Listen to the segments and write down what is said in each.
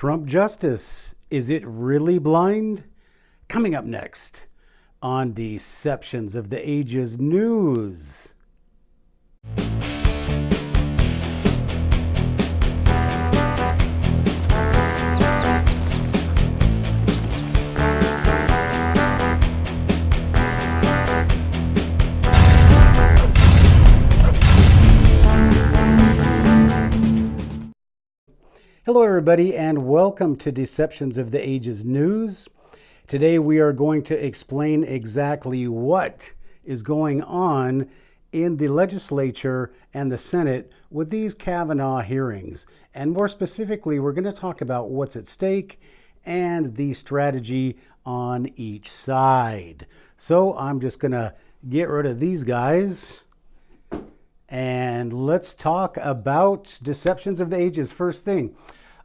Trump justice, is it really blind? Coming up next on Deceptions of the Ages News. Hello everybody and welcome to Deceptions of the Ages News. Today we are going to explain exactly what is going on in the legislature and the Senate with these Kavanaugh hearings. And more specifically, we're going to talk about what's at stake and the strategy on each side. So I'm just going to get rid of these guys and let's talk about Deceptions of the Ages. First thing.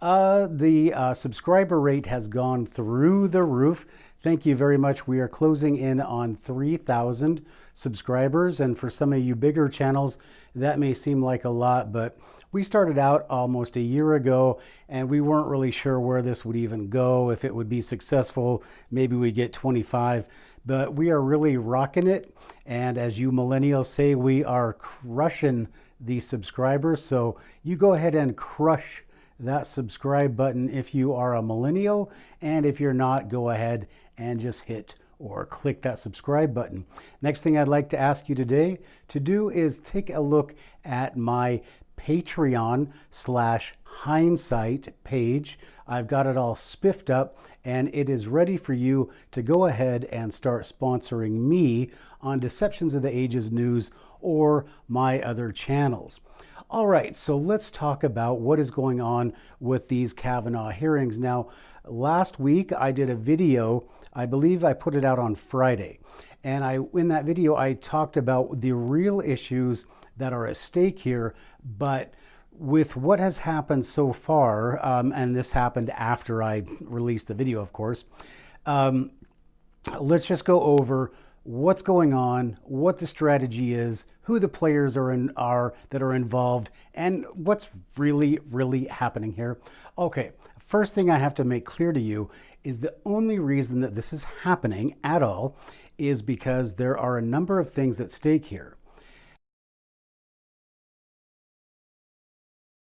The subscriber rate has gone through the roof. Thank you very much. We are closing in on 3,000 subscribers. And for some of you bigger channels, that may seem like a lot, but we started out almost a year ago and we weren't really sure where this would even go, if it would be successful. Maybe we get 25, but we are really rocking it. And as you millennials say, we are crushing the subscribers. So you go ahead and crush that subscribe button if you are a millennial, and if you're not, go ahead and just hit or click that subscribe button. Next thing I'd like to ask you today to do is take a look at my Patreon/HEINESSIGHT page. I've got it all spiffed up and it is ready for you to go ahead and start sponsoring me on Deceptions of the Ages News or my other channels. All right, so let's talk about what is going on with these Kavanaugh hearings. Now, last week I did a video, I believe I put it out on Friday, and in that video I talked about the real issues that are at stake here, but with what has happened so far, and this happened after I released the video, of course, let's just go over what's going on, what the strategy is, who the players are that are involved, and what's really happening here. Okay, first thing I have to make clear to you is the only reason that this is happening at all is because there are a number of things at stake here.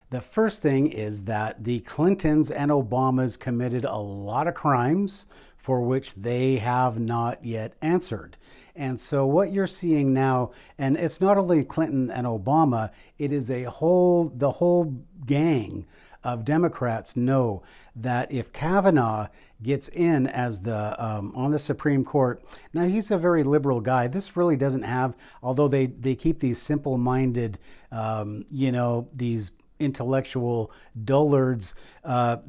The first thing is that the Clintons and Obamas committed a lot of crimes for which they have not yet answered. And so what you're seeing now, and it's not only Clinton and Obama, it is the whole gang of Democrats know that if Kavanaugh gets in as the on the Supreme Court, now he's a very liberal guy. This really doesn't have, although they keep these simple-minded, these intellectual dullards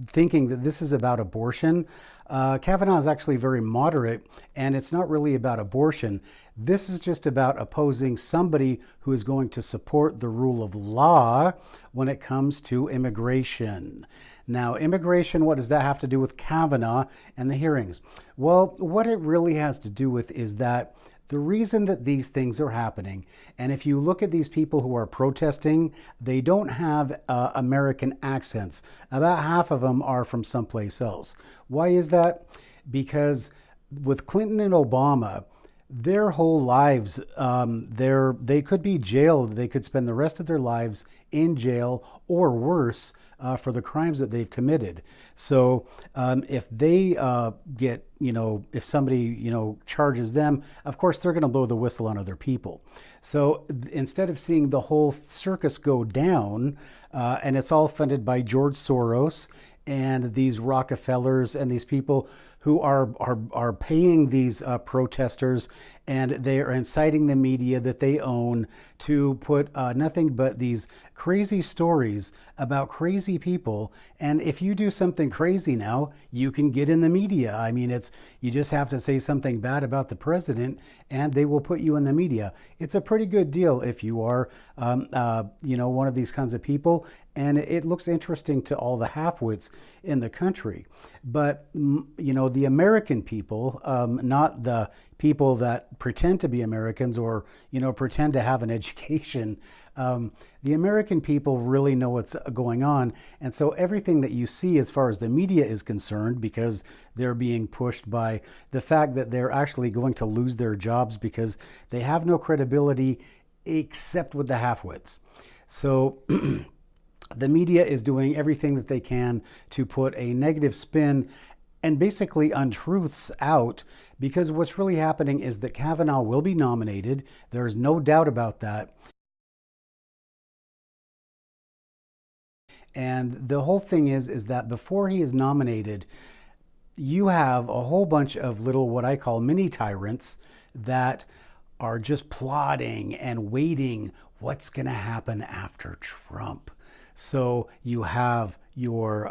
thinking that this is about abortion. Kavanaugh is actually very moderate, and it's not really about abortion. This is just about opposing somebody who is going to support the rule of law when it comes to immigration. Now, immigration, what does that have to do with Kavanaugh and the hearings? Well, what it really has to do with is that the reason that these things are happening, and if you look at these people who are protesting, they don't have American accents. About half of them are from someplace else. Why is that? Because with Clinton and Obama, their whole lives, they could be jailed. They could spend the rest of their lives in jail or worse for the crimes that they've committed. So if they get, if somebody, charges them, of course, they're going to blow the whistle on other people. So instead of seeing the whole circus go down, and it's all funded by George Soros and these Rockefellers and these people who are paying these protesters, and they are inciting the media that they own to put nothing but these crazy stories about crazy people. And if you do something crazy now, you can get in the media. I mean, you just have to say something bad about the president and they will put you in the media. It's a pretty good deal if you are, one of these kinds of people. And it looks interesting to all the half-wits in the country. But, the American people, not the people that pretend to be Americans or, pretend to have an education, The American people really know what's going on. And so everything that you see as far as the media is concerned, because they're being pushed by the fact that they're actually going to lose their jobs because they have no credibility except with the half-wits. So the media is doing everything that they can to put a negative spin and basically untruths out, because what's really happening is that Kavanaugh will be nominated. There's no doubt about that. And the whole thing is that before he is nominated, you have a whole bunch of little, what I call mini tyrants, that are just plotting and waiting what's going to happen after Trump. So you have your,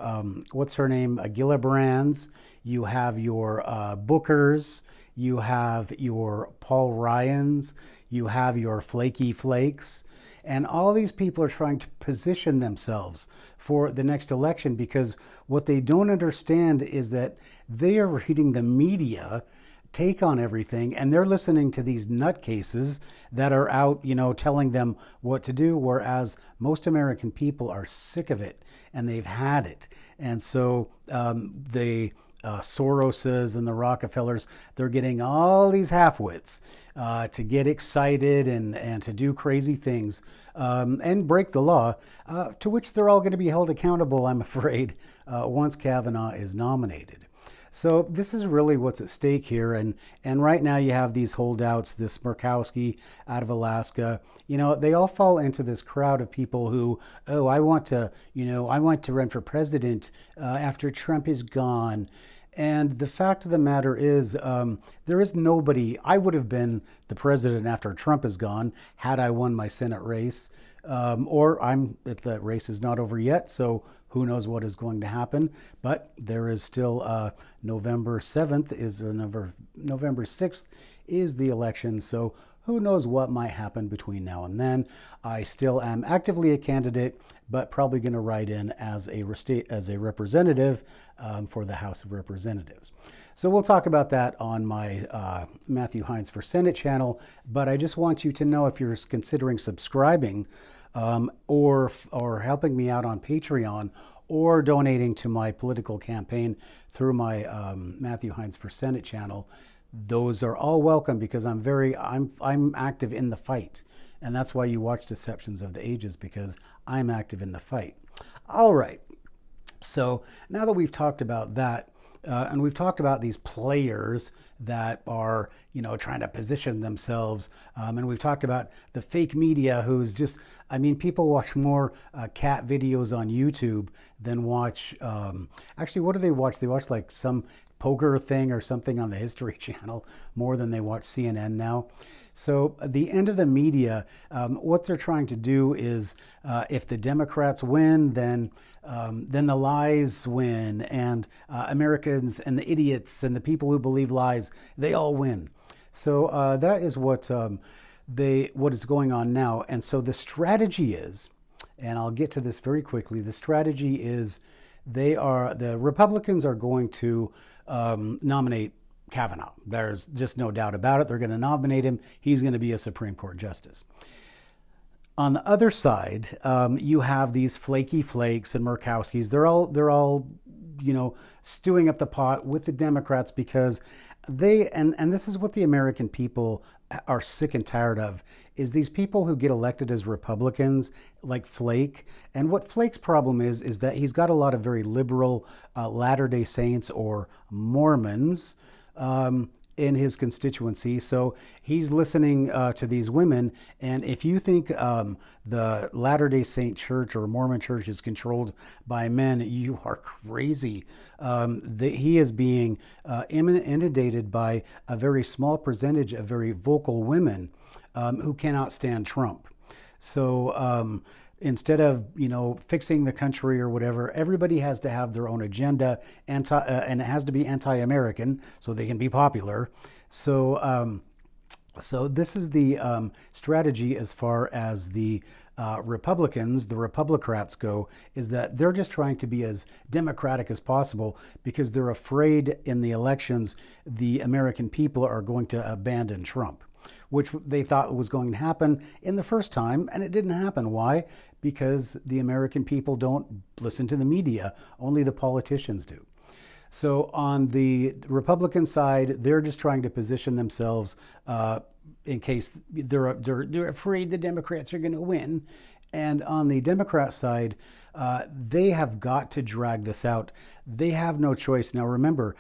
what's her name, Gillibrands, you have your Bookers, you have your Paul Ryans, you have your Flaky Flakes, and all these people are trying to position themselves for the next election, because what they don't understand is that they are reading the media take on everything, and they're listening to these nutcases that are out, telling them what to do, whereas most American people are sick of it and they've had it. And so the Soroses and the Rockefellers, they're getting all these half-wits to get excited and to do crazy things and break the law, to which they're all going to be held accountable, I'm afraid, once Kavanaugh is nominated. So this is really what's at stake here. And right now you have these holdouts, this Murkowski out of Alaska, they all fall into this crowd of people who, oh, I want to run for president after Trump is gone. And the fact of the matter is, there is nobody. I would have been the president after Trump is gone had I won my Senate race. Or the race is not over yet, so who knows what is going to happen. But there is still November 7th is November 6th is the election. So who knows what might happen between now and then. I still am actively a candidate, but probably going to write in as a representative for the House of Representatives. So we'll talk about that on my Matthew Heinz for Senate channel. But I just want you to know, if you're considering subscribing or helping me out on Patreon, or donating to my political campaign through my Matthew Heinz for Senate channel, those are all welcome, because I'm active in the fight. And that's why you watch Deceptions of the Ages, because I'm active in the fight. All right. So now that we've talked about that, and we've talked about these players that are, trying to position themselves, and we've talked about the fake media who's just, people watch more cat videos on YouTube than watch, actually, what do they watch? They watch like some poker thing or something on the History Channel more than they watch CNN now. So the end of the media, what they're trying to do is, if the Democrats win, then the lies win, and Americans and the idiots and the people who believe lies, they all win. So that is what is going on now. And so the strategy is, and I'll get to this very quickly, the strategy is the Republicans are going to nominate Kavanaugh. There's just no doubt about it. They're going to nominate him. He's going to be a Supreme Court justice. On the other side, you have these Flaky Flakes and Murkowskis. They're all stewing up the pot with the Democrats, because and this is what the American people are sick and tired of, is these people who get elected as Republicans, like Flake. And what Flake's problem is that he's got a lot of very liberal Latter-day Saints or Mormons in his constituency. So he's listening to these women. And if you think the Latter-day Saint Church or Mormon Church is controlled by men, you are crazy. He is being inundated by a very small percentage of very vocal women who cannot stand Trump. So instead of fixing the country or whatever, everybody has to have their own agenda, and it has to be anti-American so they can be popular. So so this is the strategy as far as the Republicans, the Devilcrats go, is that they're just trying to be as democratic as possible, because they're afraid in the elections the American people are going to abandon Trump. which they thought was going to happen in the first time, and it didn't happen. Why? Because the American people don't listen to the media, only the politicians do. So on the Republican side, they're just trying to position themselves in case they're afraid the Democrats are going to win. And on the Democrat side, they have got to drag this out. They have no choice. Now, remember,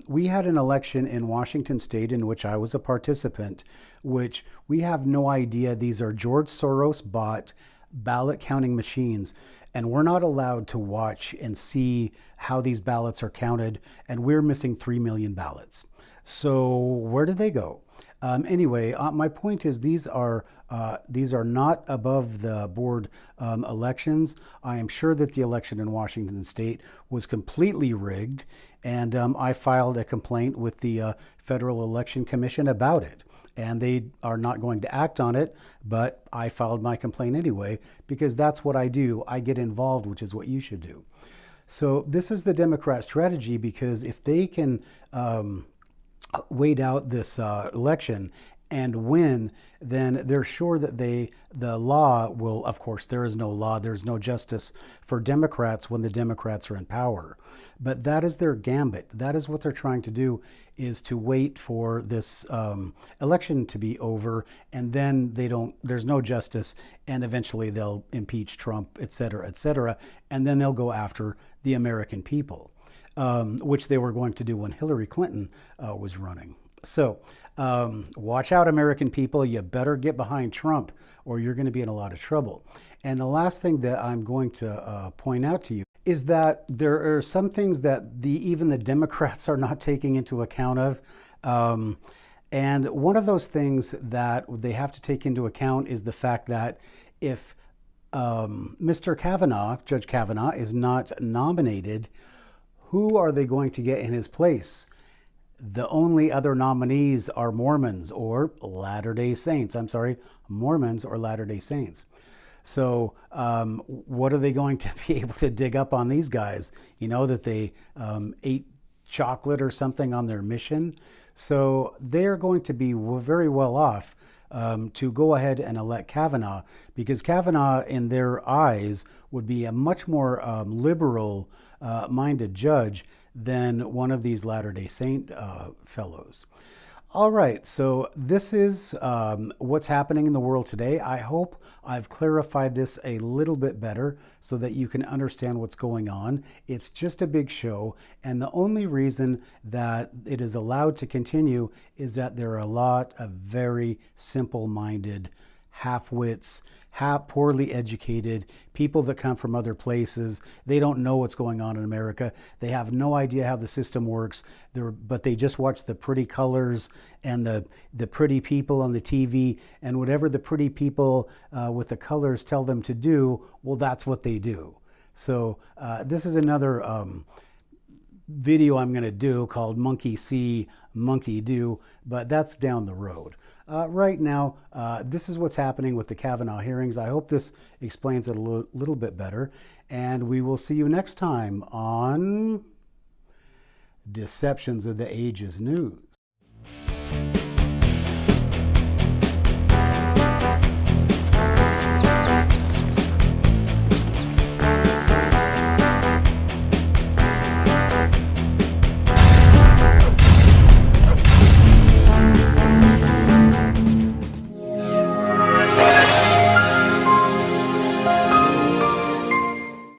we had an election in Washington State in which I was a participant, which we have no idea. These are George Soros bought ballot counting machines, and we're not allowed to watch and see how these ballots are counted, and we're missing 3 million ballots. So where did they go? Anyway, my point is these are not above the board elections. I am sure that the election in Washington State was completely rigged, and I filed a complaint with the Federal Election Commission about it. And they are not going to act on it, but I filed my complaint anyway, because that's what I do. I get involved, which is what you should do. So this is the Democrat strategy, because if they can wait out this election and win, then they're sure that the law will, of course, there is no law, there's no justice for Democrats when the Democrats are in power. But that is their gambit. That is what they're trying to do, is to wait for this election to be over, and then there's no justice, and eventually they'll impeach Trump, et cetera, and then they'll go after the American people, which they were going to do when Hillary Clinton was running. So watch out, American people. You better get behind Trump, or you're going to be in a lot of trouble. And the last thing that I'm going to point out to you is that there are some things that even the Democrats are not taking into account of. And one of those things that they have to take into account is the fact that if Mr. Kavanaugh, Judge Kavanaugh, is not nominated, who are they going to get in his place? The only other nominees are Mormons or Latter-day Saints. I'm sorry, Mormons or Latter-day Saints. So what are they going to be able to dig up on these guys? You know, that they ate chocolate or something on their mission. So they're going to be very well off to go ahead and elect Kavanaugh, because Kavanaugh, in their eyes, would be a much more liberal minded judge than one of these Latter-day Saint fellows. All right, so this is what's happening in the world today. I hope I've clarified this a little bit better so that you can understand what's going on. It's just a big show, and the only reason that it is allowed to continue is that there are a lot of very simple-minded half-wits, poorly educated people that come from other places. They don't know what's going on in America. They have no idea how the system works. But they just watch the pretty colors and the pretty people on the TV, and whatever the pretty people with the colors tell them to do, well, that's what they do. So this is another video I'm going to do called Monkey See, Monkey Do, but that's down the road. Right now, this is what's happening with the Kavanaugh hearings. I hope this explains it a little bit better. And we will see you next time on Deceptions of the Ages News.